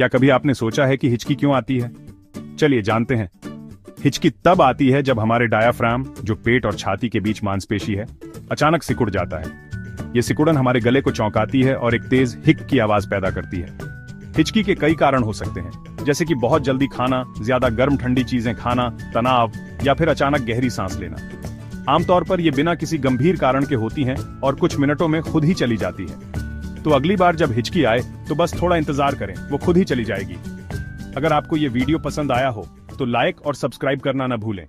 क्या कभी आपने सोचा है कि हिचकी क्यों आती है? चलिए जानते हैं। हिचकी तब आती है जब हमारे डायाफ्राम, जो पेट और छाती के बीच मांसपेशी है, अचानक सिकुड़ जाता है। ये सिकुड़न हमारे गले को चौंकाती है और एक तेज हिक की आवाज पैदा करती है। हिचकी के कई कारण हो सकते हैं, जैसे कि बहुत जल्दी खाना, ज्यादा गर्म ठंडी चीजें खाना, तनाव या फिर अचानक गहरी सांस लेना। आमतौर पर ये बिना किसी गंभीर कारण के होती हैं और कुछ मिनटों में खुद ही चली जाती है। तो अगली बार जब हिचकी आए तो बस थोड़ा इंतजार करें, वो खुद ही चली जाएगी। अगर आपको ये वीडियो पसंद आया हो तो लाइक और सब्सक्राइब करना न भूलें।